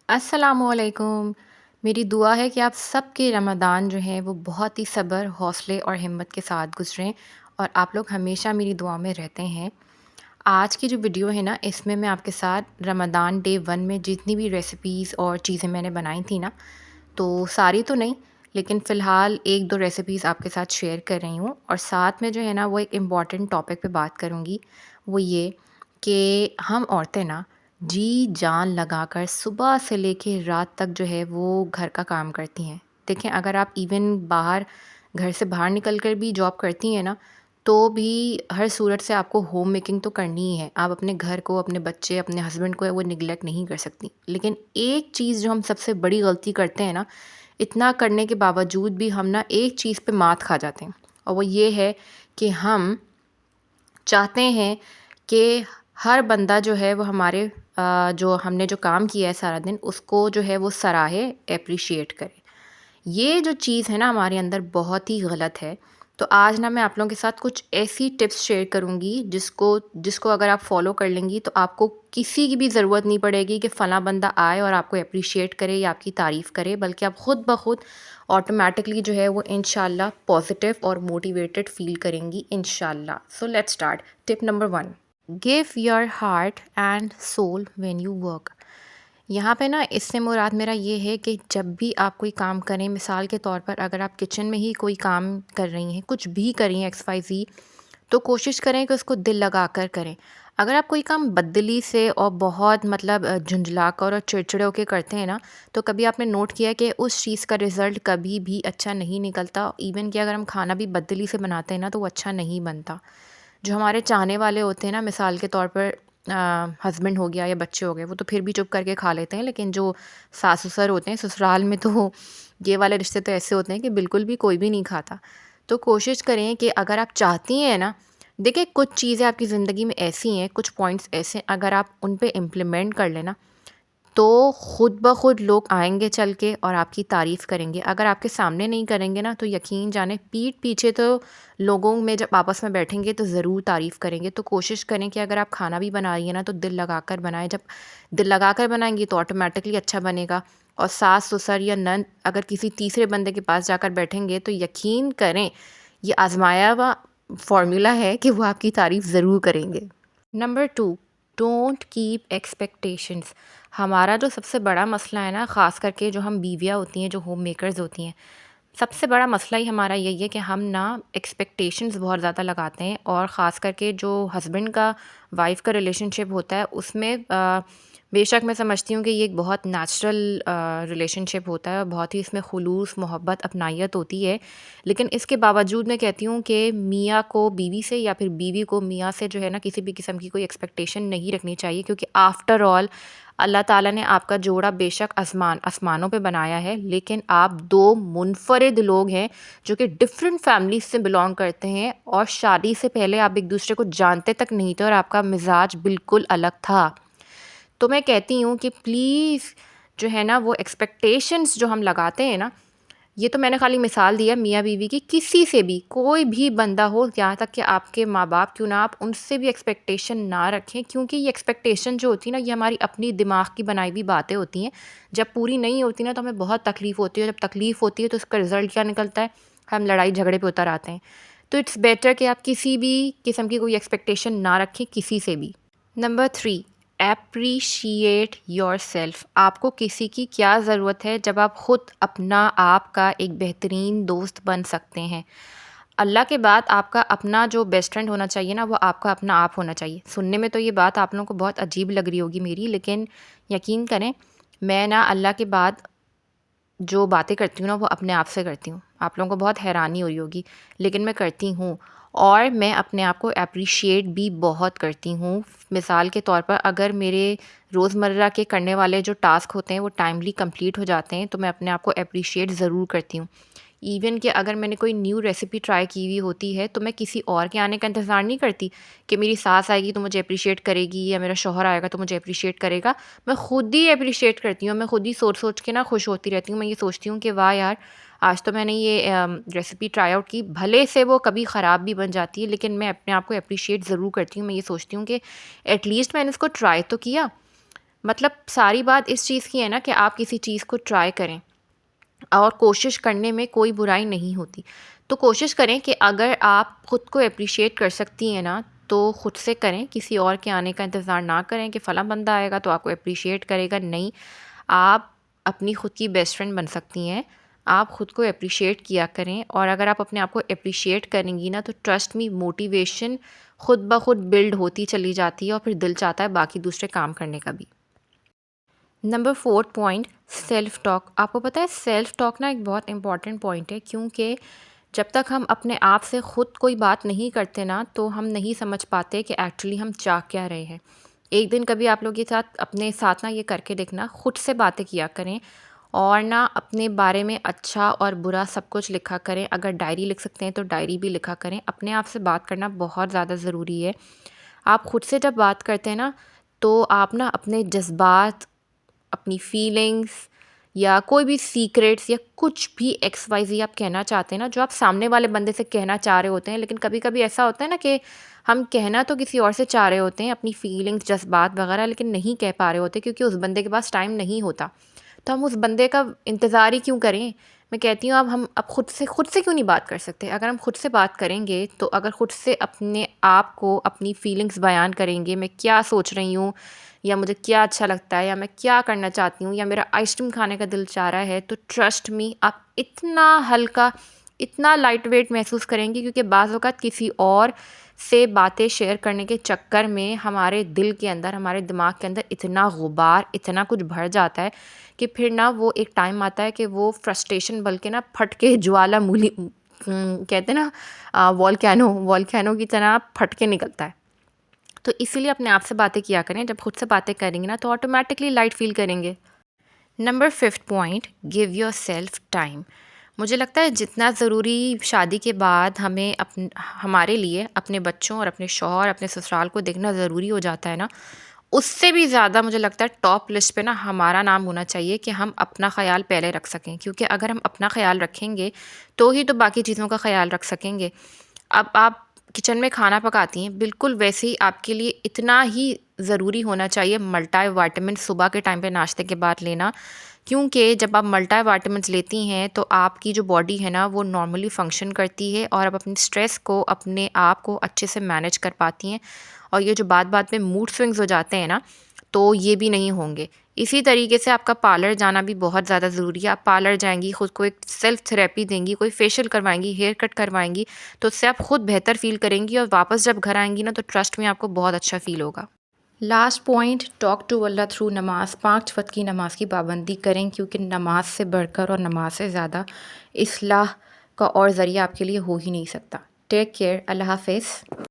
अस्सलामुअलैकुम। मेरी दुआ है कि आप सबके रमज़ान जो है वो बहुत ही सब्र, हौसले और हिम्मत के साथ गुज़रें और आप लोग हमेशा मेरी दुआ में रहते हैं। आज की जो वीडियो है ना, इसमें मैं आपके साथ रमज़ान डे 1 में जितनी भी रेसिपीज़ और चीज़ें मैंने बनाई थी ना, तो सारी तो नहीं, लेकिन फ़िलहाल 1-2 रेसिपीज़ आपके साथ शेयर कर रही हूँ और साथ में जो है ना वो एक इम्पॉर्टेंट टॉपिक पे बात करूँगी। वो ये कि हम औरतें ना जी जान लगाकर सुबह से लेके रात तक जो है वो घर का काम करती हैं। देखें, अगर आप इवन बाहर घर से बाहर निकल कर भी जॉब करती हैं ना, तो भी हर सूरत से आपको होम मेकिंग तो करनी ही है। आप अपने घर को, अपने बच्चे, अपने हस्बैंड को है वो निग्लेक्ट नहीं कर सकती। लेकिन एक चीज़ जो हम सबसे बड़ी गलती करते हैं ना, इतना करने के बावजूद भी हम ना एक चीज़ पे मात खा जाते हैं और वो ये है कि हम चाहते हैं कि हर बंदा जो है वो हमारे जो हमने जो काम किया है सारा दिन उसको जो है वो सराहे, एप्रिशिएट करे। ये जो चीज़ है ना हमारे अंदर बहुत ही गलत है। तो आज ना मैं आप लोगों के साथ कुछ ऐसी टिप्स शेयर करूँगी जिसको जिसको अगर आप फ़ॉलो कर लेंगी तो आपको किसी की भी ज़रूरत नहीं पड़ेगी कि फ़लाँ बंदा आए और आपको एप्रिशिएट करे या आपकी तारीफ़ करे, बल्कि आप ख़ुद ब खुद ऑटोमैटिकली जो है वो इंशाल्लाह पॉज़िटिव और मोटिवेटेड फ़ील करेंगी इंशाल्लाह। So let's start. Tip number 1, give your heart and soul when you work. यहाँ पे ना इससे मुराद मेरा ये है कि जब भी आप कोई काम करें, मिसाल के तौर पर अगर आप किचन में ही कोई काम कर रही हैं, कुछ भी कर रही हैं एक्स वाई ज़ी, तो कोशिश करें कि उसको दिल लगा कर करें। अगर आप कोई काम बददिली से और बहुत मतलब झुंझला कर और चिड़चिड़े होकर करते हैं ना, तो कभी आपने नोट किया कि उस चीज़ का रिज़ल्ट कभी भी अच्छा नहीं निकलता। इवन कि अगर हम खाना भी बददिली से बनाते हैं ना, तो वो अच्छा नहीं बनता। जो हमारे चाहने वाले होते हैं ना, मिसाल के तौर पर हस्बैंड हो गया या बच्चे हो गए, वो तो फिर भी चुप करके खा लेते हैं, लेकिन जो सास-ससुर होते हैं ससुराल में, तो ये वाले रिश्ते तो ऐसे होते हैं कि बिल्कुल भी कोई भी नहीं खाता। तो कोशिश करें कि अगर आप चाहती हैं ना, देखिए कुछ चीज़ें आपकी ज़िंदगी में ऐसी हैं, कुछ पॉइंट्स ऐसे हैं, अगर आप उन पे इम्प्लीमेंट कर लें ना, तो खुद ब खुद लोग आएँगे चल के और आपकी तारीफ़ करेंगे। अगर आपके सामने नहीं करेंगे ना, तो यकीन जाने पीठ पीछे तो लोगों में जब आपस में बैठेंगे तो ज़रूर तारीफ़ करेंगे। तो कोशिश करें कि अगर आप खाना भी बना रही हैं ना, तो दिल लगाकर बनाएँ। जब दिल लगाकर बनाएँगी तो ऑटोमैटिकली अच्छा बनेगा। और सास-ससुर या नंद अगर किसी तीसरे बंदे के पास जाकर बैठेंगे, तो यकीन करें ये आज़माया हुआ फ़ॉर्मूला है कि वो आपकी तारीफ़ ज़रूर करेंगे। Number 2, don't keep expectations. हमारा जो सबसे बड़ा मसला है ना, ख़ास करके जो हम बीवियाँ होती हैं, जो होम मेकर्स होती हैं, सबसे बड़ा मसला ही हमारा यही है कि हम ना एक्सपेक्टेशंस बहुत ज़्यादा लगाते हैं। और ख़ास करके जो हस्बैंड का वाइफ़ का रिलेशनशिप होता है उसमें बेशक मैं समझती हूँ कि ये एक बहुत नेचुरल रिलेशनशिप होता है और बहुत ही इसमें खुलूस, मोहब्बत, अपनायत होती है। लेकिन इसके बावजूद मैं कहती हूँ कि मियाँ को बीवी से या फिर बीवी को मियाँ से जो है ना, किसी भी किस्म की कोई एक्सपेक्टेशन नहीं रखनी चाहिए, क्योंकि आफ्टर ऑल अल्लाह ताला ने आपका जोड़ा बेशक आसमानों पे बनाया है, लेकिन आप 2 मुनफ़रिद लोग हैं जो कि डिफरेंट फैमिलीज़ से बिलॉन्ग करते हैं और शादी से पहले आप एक दूसरे को जानते तक नहीं थे और आपका मिज़ाज बिल्कुल अलग था। तो मैं कहती हूँ कि प्लीज़ जो है ना वो एक्सपेक्टेशंस जो हम लगाते हैं ना, ये तो मैंने खाली मिसाल दिया मियाँ बीवी की, किसी से भी कोई भी बंदा हो, यहाँ तक कि आपके माँ-बाप क्यों ना, आप उनसे भी एक्सपेक्टेशन ना रखें, क्योंकि ये एक्सपेक्टेशन जो होती है ना, ये हमारी अपनी दिमाग की बनाई हुई बातें होती हैं। जब पूरी नहीं होती ना, तो हमें बहुत तकलीफ़ होती है, जब तकलीफ़ होती है तो उसका रिज़ल्ट क्या निकलता है, हम लड़ाई झगड़े पे उतर आते हैं। तो इट्स बेटर कि आप किसी भी किस्म की कोई एक्सपेक्टेशन ना रखें किसी से भी। Number 3, appreciate yourself. आपको किसी की क्या ज़रूरत है जब आप ख़ुद अपना आप का एक बेहतरीन दोस्त बन सकते हैं। अल्लाह के बाद आपका अपना जो बेस्ट फ्रेंड होना चाहिए ना, वो आपका अपना आप होना चाहिए। सुनने में तो ये बात आप लोगों को बहुत अजीब लग रही होगी मेरी, लेकिन यकीन करें, मैं ना अल्लाह के बाद जो बातें करती हूँ ना, वो अपने आप से करती हूँ। आप लोगों को बहुत हैरानी हो रही होगी, लेकिन मैं करती हूँ। और मैं अपने आप को एप्रिशिएट भी बहुत करती हूँ। मिसाल के तौर पर अगर मेरे रोज़मर्रा के करने वाले जो टास्क होते हैं वो टाइमली कंप्लीट हो जाते हैं, तो मैं अपने आप को एप्रिशिएट ज़रूर करती हूँ। इवन कि अगर मैंने कोई न्यू रेसिपी ट्राई की हुई होती है, तो मैं किसी और के आने का इंतज़ार नहीं करती कि मेरी सास आएगी तो मुझे एप्रिशिएट करेगी या मेरा शौहर आएगा तो मुझे एप्रिशिएट करेगा। मैं खुद ही एप्रिशिएट करती हूँ। मैं खुद ही सोच-सोच के ना खुश होती रहती हूँ। मैं ये सोचती हूँ कि वाह यार! आज तो मैंने ये रेसिपी ट्राई आउट की, भले से वो कभी ख़राब भी बन जाती है, लेकिन मैं अपने आप को एप्रिशिएट ज़रूर करती हूँ। मैं ये सोचती हूँ कि एटलीस्ट मैंने इसको ट्राई तो किया। मतलब सारी बात इस चीज़ की है ना कि आप किसी चीज़ को ट्राई करें और कोशिश करने में कोई बुराई नहीं होती। तो कोशिश करें कि अगर आप ख़ुद को एप्रिशिएट कर सकती हैं ना, तो ख़ुद से करें, किसी और के आने का इंतज़ार ना करें कि फ़लाँ बंदा आएगा तो आपको एप्रिशिएट करेगा। नहीं, आप अपनी ख़ुद की बेस्ट फ्रेंड बन सकती हैं। आप ख़ुद को एप्रिशिएट किया करें और अगर आप अपने आप को एप्रिशिएट करेंगी ना, तो ट्रस्ट मी मोटिवेशन ख़ुद ब ख़ुद बिल्ड होती चली जाती है और फिर दिल चाहता है बाकी दूसरे काम करने का भी। Number 4 point, self talk. आपको पता है सेल्फ़ टॉक ना एक बहुत इम्पॉर्टेंट पॉइंट है, क्योंकि जब तक हम अपने आप से ख़ुद कोई बात नहीं करते ना, तो हम नहीं समझ पाते कि एक्चुअली हम चाह क्या रहे हैं। एक दिन कभी आप लोग के साथ अपने साथ ना ये करके देखना, ख़ुद से बातें किया करें और ना अपने बारे में अच्छा और बुरा सब कुछ लिखा करें। अगर डायरी लिख सकते हैं तो डायरी भी लिखा करें। अपने आप से बात करना बहुत ज़्यादा ज़रूरी है। आप ख़ुद से जब बात करते हैं ना, तो आप ना अपने जज़्बात, अपनी फीलिंग्स या कोई भी सीक्रेट्स या कुछ भी एक्स वाई ज़ेड आप कहना चाहते हैं ना, जो आप सामने वाले बंदे से कहना चाह रहे होते हैं, लेकिन कभी-कभी ऐसा होता है ना कि हम कहना तो किसी और से चाह रहे होते हैं अपनी फीलिंग्स, जज़्बात वगैरह, लेकिन नहीं कह पा रहे होते क्योंकि उस बंदे के पास टाइम नहीं होता। तो हम उस बंदे का इंतज़ार ही क्यों करें? मैं कहती हूँ अब खुद से क्यों नहीं बात कर सकते? अगर हम खुद से बात करेंगे, तो अगर खुद से अपने आप को अपनी फीलिंग्स बयान करेंगे, मैं क्या सोच रही हूँ या मुझे क्या अच्छा लगता है या मैं क्या करना चाहती हूँ या मेरा आइसक्रीम खाने का दिल चाह रहा है, तो ट्रस्ट मी आप इतना हल्का, इतना लाइट वेट महसूस करेंगी, क्योंकि बाज़ औक़ात किसी और से बातें शेयर करने के चक्कर में हमारे दिल के अंदर, हमारे दिमाग के अंदर इतना गुबार, इतना कुछ भर जाता है कि फिर ना वो एक टाइम आता है कि वो फ्रस्ट्रेशन बल्कि ना फट के ज्वालामुखी कहते हैं ना वोल्केनो की तरह फट के निकलता है। तो इसीलिए अपने आप से बातें किया करें। जब खुद से बातें करेंगे ना, तो ऑटोमेटिकली लाइट फ़ील करेंगे। Number 5 point, give yourself time. मुझे लगता है जितना ज़रूरी शादी के बाद हमारे लिए अपने बच्चों और अपने शौहर, अपने ससुराल को देखना ज़रूरी हो जाता है ना, उससे भी ज़्यादा मुझे लगता है टॉप लिस्ट पे ना हमारा नाम होना चाहिए कि हम अपना ख़्याल पहले रख सकें। क्योंकि अगर हम अपना ख़्याल रखेंगे, तो ही तो बाकी चीज़ों का ख़्याल रख सकेंगे। अब आप किचन में खाना पकाती हैं, बिल्कुल वैसे ही आपके लिए इतना ही ज़रूरी होना चाहिए मल्टीविटामिन सुबह के टाइम पे नाश्ते के बाद लेना। क्योंकि जब आप मल्टीविटामिन्स लेती हैं, तो आपकी जो बॉडी है ना, वो नॉर्मली फ़ंक्शन करती है और आप अपने स्ट्रेस को, अपने आप को अच्छे से मैनेज कर पाती हैं। और ये जो बात-बात में मूड स्विंग्स हो जाते हैं ना, तो ये भी नहीं होंगे। इसी तरीके से आपका पार्लर जाना भी बहुत ज़्यादा ज़रूरी है। आप पार्लर जाएँगी, खुद को एक सेल्फ थेरेपी देंगी, कोई फेशियल करवाएँगी, हेयर कट करवाएँगी, तो उससे आप खुद बेहतर फ़ील करेंगी और वापस जब घर आएँगी ना, तो ट्रस्ट में आपको बहुत अच्छा फ़ील होगा। Last point, talk to Allah through namaz. 5 वक़्त की नमाज़ की पाबंदी करें, क्योंकि नमाज़ से बढ़कर और नमाज़ से ज़्यादा इस्लाह का और ज़रिया आपके लिए हो ही नहीं सकता। Take care. अल्लाह हाफ़िज़।